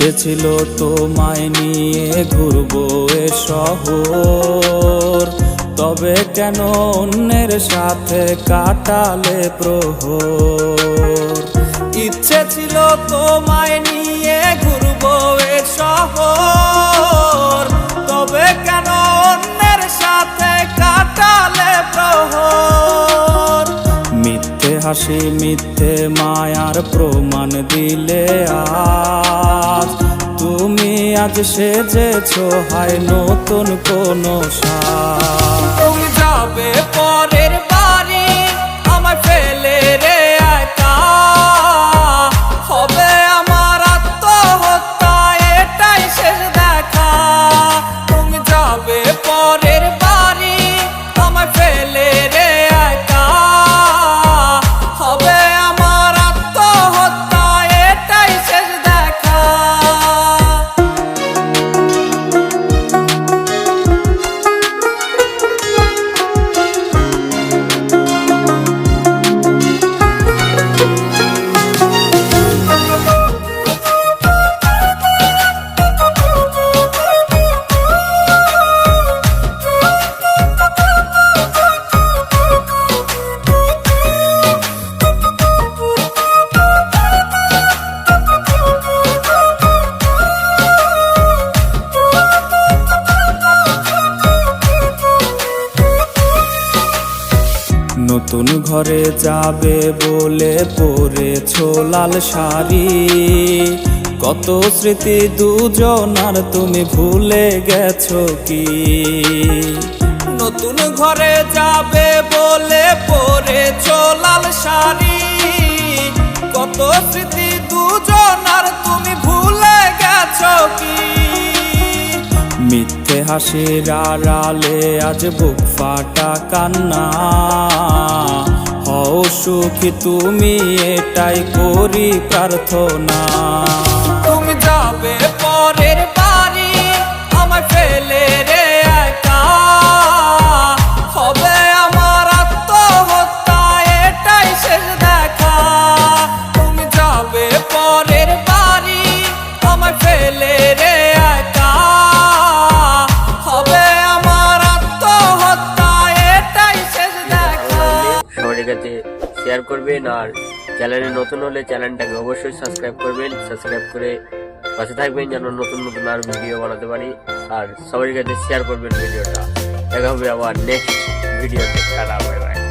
ইচ্ছে ছিল তোমায় নিয়ে ঘুরবো এ শহর, তবে কেন অন্যের সাথে কাটালে প্রহর। ইচ্ছে ছিল তোমায় নিয়ে ঘুরবো এ শহর, তবে কেন অন্যের সাথে কাটালে প্রহর। মিথ্যে হাসি মিথ্যে মায়ার প্রমাণ দিলে আজ, তুমি আজ সেজেছো হায় নতুন কোনো সাজ। তুমি যাবে পরের বাড়ি আমায় ফেলে রে একা, হবে আমার আত্মহত্যা এটাই শেষ দেখা। তুমি যাবে পরের বাড়ি আমায় ফেলে রে একা, হবে আমার আত্মহত্যা এটাই শেষ দেখা। নতুন ঘরে যাবে বলে পরেছো লাল শাড়ি, কত স্মৃতি দুজনার তুমি ভুলে গেছো কি? নতুন ঘরে যাবে বলে পরেছো লাল শাড়ি, কত স্মৃতি দুজনার তুমি ভুলে গেছো কি? মিথ্যে হাসির আড়ালে আজ বুক ফাটা কান্না, হও সুখী তুমি এটাই করি প্রার্থনা। তুমি যাবে পরের বাড়ি আমায় ফেলে রে একা, হবে আমার আত্মহত্যা এটাই শেষ দেখা। তুমি যাবে পরের বাড়ি আমায় ফেলে রে একা, হবে আমার আত্মহত্যা এটাই শেষ দেখা। সবার কাছে শেয়ার করবেন, আর চ্যানেলে নতুন হলে চ্যানেলটাকে অবশ্যই সাবস্ক্রাইব করবেন। সাবস্ক্রাইব করে পাশে থাকবেন যেন নতুন নতুন আর ভিডিও বানাতে পারি, আর সবার কাছে শেয়ার করবেন ভিডিওটা। দেখা হবে আবার নেক্সট ভিডিওতে। Tata, bye bye.